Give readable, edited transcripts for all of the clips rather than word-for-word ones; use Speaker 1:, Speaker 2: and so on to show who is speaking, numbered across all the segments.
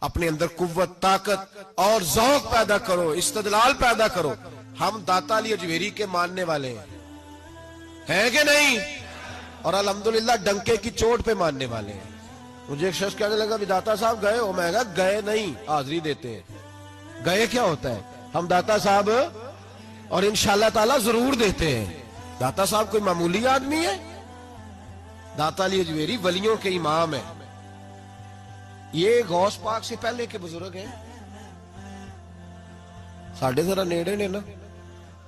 Speaker 1: اپنے اندر قوت، طاقت اور ذوق پیدا کرو، استدلال پیدا کرو۔ ہم داتا علی اجویری کے ماننے والے ہیں کہ نہیں؟ اور الحمدللہ ڈنکے کی چوٹ پہ ماننے والے ہیں۔ مجھے ایک شخص کہنے لگا بھی داتا صاحب گئے ہو؟ میں کہا گئے نہیں، حاضری دیتے ہیں۔ گئے کیا ہوتا ہے؟ ہم داتا صاحب اور انشاءاللہ تعالی ضرور دیتے ہیں۔ داتا صاحب کوئی معمولی آدمی ہے؟ داتا علی اجویری ولیوں کے امام ہیں۔ یہ غوث پاک سے پہلے کے بزرگ ہیں۔ ساڑھے ذرا نیڑے نے نا،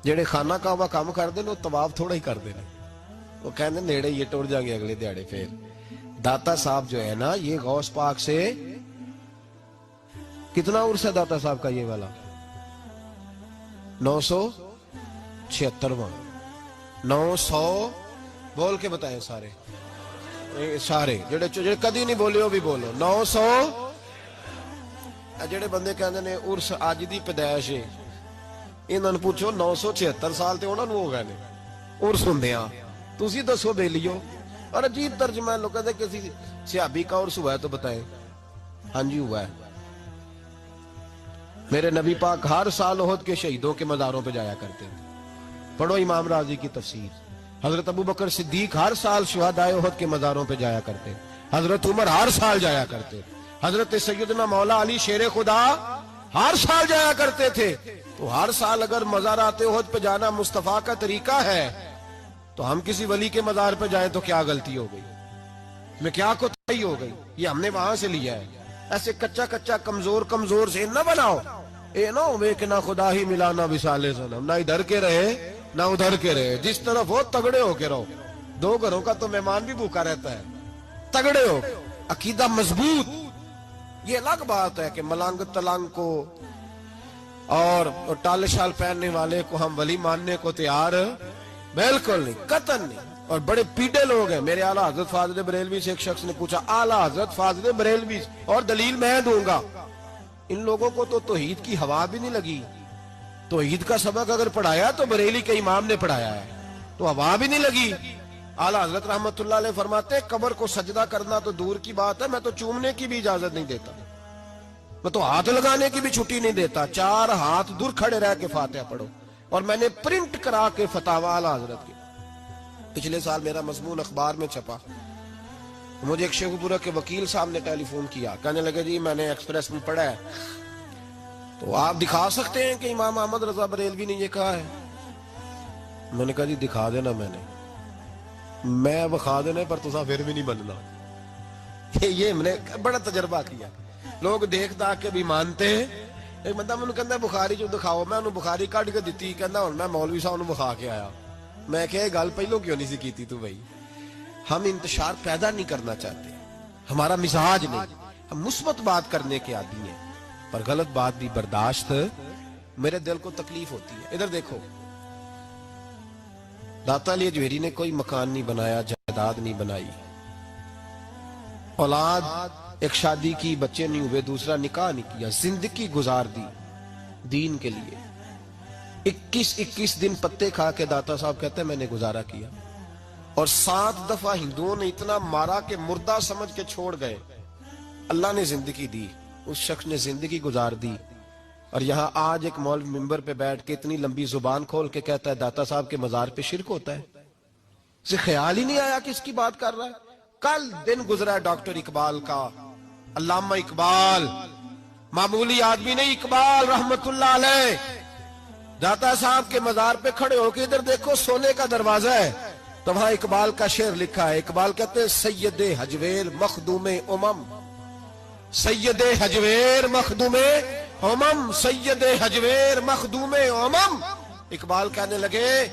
Speaker 1: جڑے خانہ کعبہ کام کر دیں وہ طواف تھوڑا ہی کر دیں، وہ کہنے نیڑے یہ ٹوڑ جائیں گے اگلے دیہڑے۔ پھر داتا صاحب جو ہے نا یہ غوث پاک سے کتنا عرص ہے داتا صاحب کا؟ یہ والا 976واں 900 بول کے بتائیں سارے جڑے کدی نہیں بولے وہ بھی بولو 900۔ جڑے بندے کہندے نے عرس اج دی پیدائش ہے، انہاں نوں پوچھو 976 سال تے انہاں نوں ہو گئے نے عرس ہوندیاں، تسی دسو بیلیو۔ اور عجیب ترجمہ ہے، لوگ کہتے ہیں کسی صحابی کا عرس ہوا ہے تو بتائیں۔ ہاں جی ہوا ہے۔ میرے نبی پاک ہر سال احد کے شہیدوں کے مزاروں پہ جایا کرتے ہیں۔ پڑھو امام راضی کی تفسیر۔ حضرت ابو بکر صدیق ہر سال شہدائے احد کے مزاروں پہ جایا کرتے، حضرت عمر ہر سال جایا کرتے، حضرت سیدنا مولا علی شیر خدا ہر سال جایا کرتے تھے۔ تو ہر سال اگر مزارات احد پہ جانا مصطفیٰ کا طریقہ ہے تو ہم کسی ولی کے مزار پہ جائیں تو کیا غلطی ہو گئی؟ میں کیا کوتاہی ہو گئی؟ یہ ہم نے وہاں سے لیا ہے۔ ایسے کچا کچا کمزور سے نہ بناؤ، اے نہ ہوئے کہ نہ خدا ہی ملا نہ وصال صنم، نہ ادھر کے رہے نہ ادھر کے رہے، جس طرف ہو تگڑے ہو کے رہو۔ دو گھروں کا تو مہمان بھی بھوکا رہتا ہے، تگڑے ہو، عقیدہ مضبوط۔ یہ الگ بات ہے کہ ملنگ تلنگ کو اور ٹال شال پہننے والے کو ہم ولی ماننے کو تیار بالکل نہیں، قطعاً نہیں۔ اور بڑے پیڑے لوگ ہیں۔ میرے اعلیٰ حضرت فاضل بریلوی سے ایک شخص نے پوچھا، اعلیٰ حضرت فاضل بریلوی، اور دلیل میں دوں گا، ان لوگوں کو تو توحید کی ہوا بھی نہیں لگی۔ توحید کا سبق اگر پڑھایا تو بریلی کے امام نے پڑھایا ہے، تو ہوا بھی نہیں لگی۔ اعلیٰ حضرت رحمت اللہ علیہ فرماتے ہیں قبر کو سجدہ کرنا تو دور کی بات ہے، میں تو چومنے کی بھی اجازت نہیں دیتا، میں تو ہاتھ لگانے کی بھی چھٹی نہیں دیتا، 4 ہاتھ دور کھڑے رہ کے فاتحہ پڑھو۔ اور میں نے پرنٹ کرا کے فتاوی اعلیٰ حضرت کے پچھلے سال میرا مضمون اخبار میں چھپا۔ مجھے ایک شیخ پورہ کے وکیل صاحب نے ٹیلی فون کیا، کہنے لگے جی میں نے ایکسپریس میں پڑھا ہے، تو آپ دکھا سکتے ہیں کہ امام احمد رضا بریلوی نے یہ کہا ہے؟ میں نے کہا جی دکھا دینا، میں بخا دینا پر تسا پھر بھی نہیں بننا۔ یہ میں نے بڑا تجربہ کیا، لوگ دیکھ داکھ کے بھی مانتے ہیں۔ ایک بندہ مجھے کہتا ہے بخاری جو دکھاؤ، میں انہوں بخاری کٹ کے دیتی، کہتا ہوں میں مولوی صاحب انہوں بخا کے آیا۔ میں کہ یہ گل پہلو کیوں نہیں سی کیتی تو بھائی؟ ہم انتشار پیدا نہیں کرنا چاہتے، ہمارا مزاج نہیں، ہم مثبت بات کرنے کے عادی ہیں، پر غلط بات بھی برداشت، میرے دل کو تکلیف ہوتی ہے۔ ادھر دیکھو، داتا علی اجویری نے کوئی مکان نہیں بنایا، جائیداد نہیں بنائی، اولاد ایک شادی کی، بچے نہیں ہوئے، دوسرا نکاح نہیں کیا، زندگی گزار دی دین کے لیے۔ 21 دن پتے کھا کے داتا صاحب کہتے ہیں میں نے گزارا کیا، اور 7 دفعہ ہندوؤں نے اتنا مارا کہ مردہ سمجھ کے چھوڑ گئے۔ اللہ نے زندگی دی، اس شخص نے زندگی گزار دی، اور یہاں آج ایک مولوی ممبر پہ بیٹھ کے اتنی لمبی زبان کھول کے کہتا ہے داتا صاحب کے مزار پہ شرک ہوتا ہے۔ اسے خیال ہی نہیں آیا کہ اس کی بات کر رہا ہے۔ کل دن گزرا ہے ڈاکٹر اقبال کا، علامہ اقبال، معمولی آدمی نہیں، اقبال رحمت اللہ علیہ، داتا صاحب کے مزار پہ کھڑے ہو کے ادھر دیکھو سونے کا دروازہ ہے، تو وہاں اقبال کا شعر لکھا ہے۔ اقبال کہتے ہیں سید حجویر مخدوم امم، سید حجویر مخدوم امم، سید حجویر مخدوم امم۔ اقبال کہنے لگے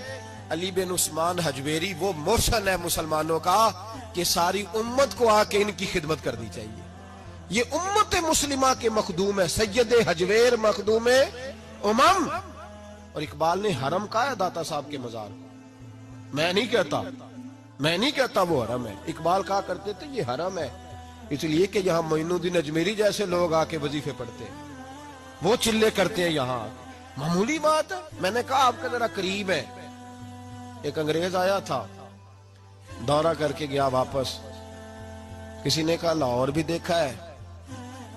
Speaker 1: علی بن عثمان حجویری وہ مرشد ہے مسلمانوں کا کہ ساری امت کو آ کے ان کی خدمت کرنی چاہیے، یہ امت مسلمہ کے مخدوم ہے، سید حجویر مخدوم امم۔ اور اقبال نے حرم کہا ہے داتا صاحب کے مزار، میں نہیں کہتا وہ حرم ہے، اقبال کہا کرتے تھے یہ حرم ہے، اس لیے کہ یہاں معین الدین اجمیری جیسے لوگ آ کے وظیفے پڑھتے ہیں، وہ چلے کرتے ہیں یہاں، معمولی بات ہے۔ میں نے کہا آپ کا ذرا قریب ہے، ایک انگریز آیا تھا، دورہ کر کے گیا واپس، کسی نے کہا لاہور بھی دیکھا ہے،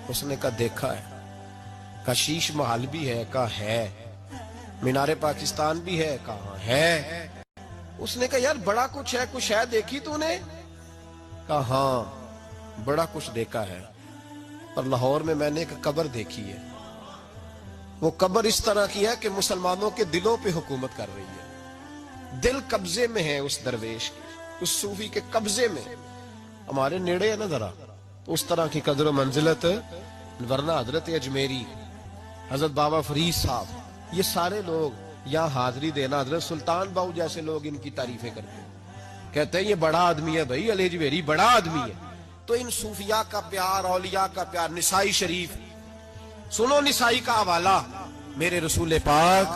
Speaker 1: اس نے کہا دیکھا ہے. کہا شیش محل بھی ہے؟ کہا ہے. مینار پاکستان بھی ہے؟ کہا ہے. اس نے کہا یار بڑا کچھ ہے، کچھ ہے دیکھی تو نے؟ کہا ہاں بڑا کچھ دیکھا ہے. اور لاہور میں میں نے ایک قبر دیکھی ہے، وہ قبر اس طرح کی ہے کہ مسلمانوں کے دلوں پہ حکومت کر رہی ہے. دل قبضے میں ہے اس درویش کے، اس صوفی کے قبضے میں. ہمارے نیڑے ہے نا ذرا، تو اس طرح کی قدر و منزلت. ورنہ حضرت اجمیری، حضرت بابا فرید صاحب، یہ سارے لوگ یہاں حاضری دینا، حضرت سلطان باؤ جیسے لوگ ان کی تعریفیں کرتے ہیں، کہتے ہیں یہ بڑا آدمی ہے بھائی، علی اجمیری بڑا آدمی ہے. تو ان صوفیاء کا پیار، اولیاء کا پیار. نسائی شریف سنو، نسائی کا حوالہ. میرے رسول پاک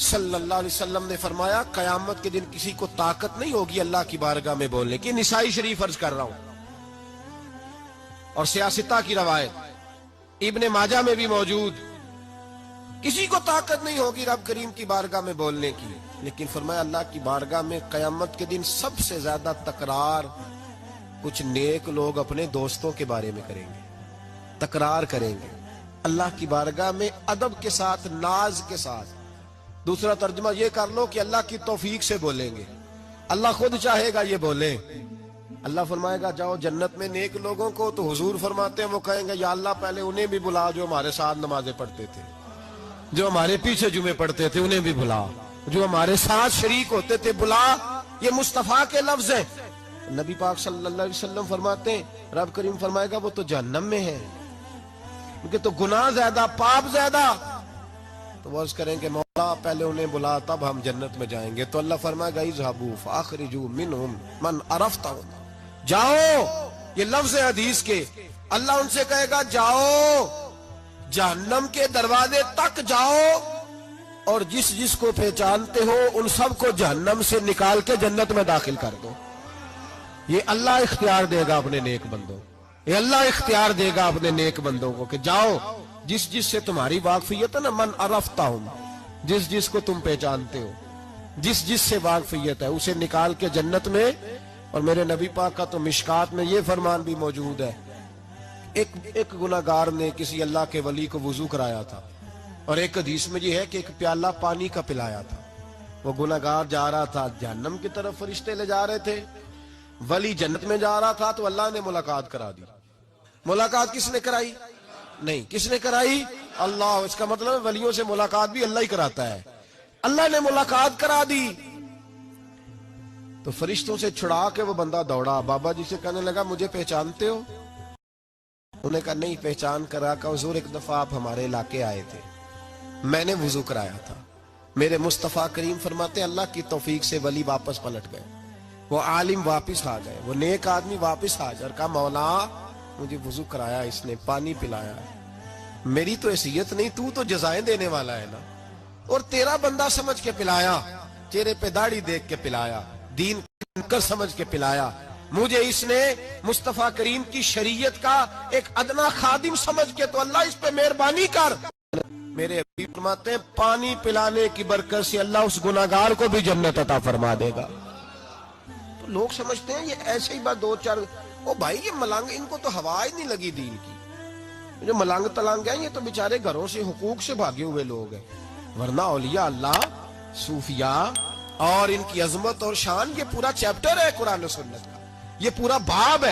Speaker 1: صلی اللہ علیہ وسلم نے فرمایا قیامت کے دن کسی کو طاقت نہیں ہوگی اللہ کی بارگاہ میں بولنے کی. نسائی شریف عرض کر رہا ہوں، اور سیاستہ کی روایت ابن ماجہ میں بھی موجود. کسی کو طاقت نہیں ہوگی رب کریم کی بارگاہ میں بولنے کی، لیکن فرمایا اللہ کی بارگاہ میں قیامت کے دن سب سے زیادہ تکرار کچھ نیک لوگ اپنے دوستوں کے بارے میں کریں گے، تکرار کریں گے اللہ کی بارگاہ میں ادب کے ساتھ، ناز کے ساتھ. دوسرا ترجمہ یہ کر لو کہ اللہ کی توفیق سے بولیں گے، اللہ خود چاہے گا یہ بولیں. اللہ فرمائے گا جاؤ جنت میں نیک لوگوں کو، تو حضور فرماتے ہیں وہ کہیں گے یا اللہ پہلے انہیں بھی بلا جو ہمارے ساتھ نمازیں پڑھتے تھے، جو ہمارے پیچھے جمعے پڑھتے تھے انہیں بھی بلا، جو ہمارے ساتھ شریک ہوتے تھے بلا. یہ مصطفیٰ کے لفظ ہیں. نبی پاک صلی اللہ علیہ وسلم فرماتے ہیں رب کریم فرمائے گا وہ تو جہنم میں ہے، کیونکہ تو گناہ زیادہ، پاپ زیادہ. تو وہ عرض کریں کہ مولا پہلے انہیں بلا تب ہم جنت میں جائیں گے. تو اللہ فرمائے گا اذهبوا فاخرجوا منهم من عرفتهم، جاؤ. یہ لفظ ہے حدیث کے. اللہ ان سے کہے گا جاؤ جہنم کے دروازے تک جاؤ، اور جس جس کو پہچانتے ہو ان سب کو جہنم سے نکال کے جنت میں داخل کر دو. یہ اللہ اختیار دے گا اپنے نیک بندوں، یہ اللہ اختیار دے گا اپنے نیک بندوں کو کہ جاؤ جس جس سے تمہاری واقفیت ہے نا، من عرفتہم، جس جس کو تم پہچانتے ہو، جس جس سے واقفیت ہے اسے نکال کے جنت میں. اور میرے نبی پاک کا تو مشکات میں یہ فرمان بھی موجود ہے، ایک گناہگار نے کسی اللہ کے ولی کو وضو کرایا تھا، اور ایک حدیث میں یہ ہے کہ ایک پیالہ پانی کا پلایا تھا. وہ گناہگار جا رہا تھا جہنم کی طرف، فرشتے لے جا رہے تھے، ولی جنت میں جا رہا تھا، تو اللہ نے ملاقات کرا دی. ملاقات کس نے کرائی؟ نہیں. کس نے کرائی؟ اللہ. اس کا مطلب ولیوں سے ملاقات بھی اللہ ہی کراتا ہے. اللہ نے ملاقات کرا دی. تو فرشتوں سے چھڑا کے وہ بندہ دوڑا بابا جی سے، کہنے لگا مجھے پہچانتے ہو؟ انہوں نے کہا نہیں پہچان کرا. کہ حضور ایک دفعہ آپ ہمارے علاقے آئے تھے، میں نے وضو کرایا تھا. میرے مصطفیٰ کریم فرماتے اللہ کی توفیق سے ولی واپس پلٹ گئے، وہ عالم واپس آ گئے، وہ نیک آدمی واپس آ جائے. کہا مولا مجھے وضو کرایا اس نے، پانی پلایا، میری تو حیثیت نہیں، تو جزائیں دینے والا ہے نا، اور تیرا بندہ سمجھ کے پلایا، چہرے پہ داڑھی دیکھ کے پلایا، دین کر سمجھ کے پلایا. مجھے اس نے مصطفیٰ کریم کی شریعت کا ایک ادنا خادم سمجھ کے، تو اللہ اس پہ مہربانی کر. میرے حبیب فرماتے ہیں پانی پلانے کی برکت سے اللہ اس گناہگار کو بھی جنت عطا فرما دے گا. تو لوگ سمجھتے ہیں یہ ایسے ہی بات دو چار، او بھائی یہ ملنگ، ان کو تو ہوا ہی نہیں لگی دین کی. جو ملنگ تلنگ ہیں یہ تو بیچارے گھروں سے حقوق سے بھاگے ہوئے لوگ ہیں، ورنہ اولیاء اللہ، صوفیاء اور ان کی عظمت اور شان، یہ پورا چیپٹر ہے قرآن و سنت کا، یہ پورا باب ہے.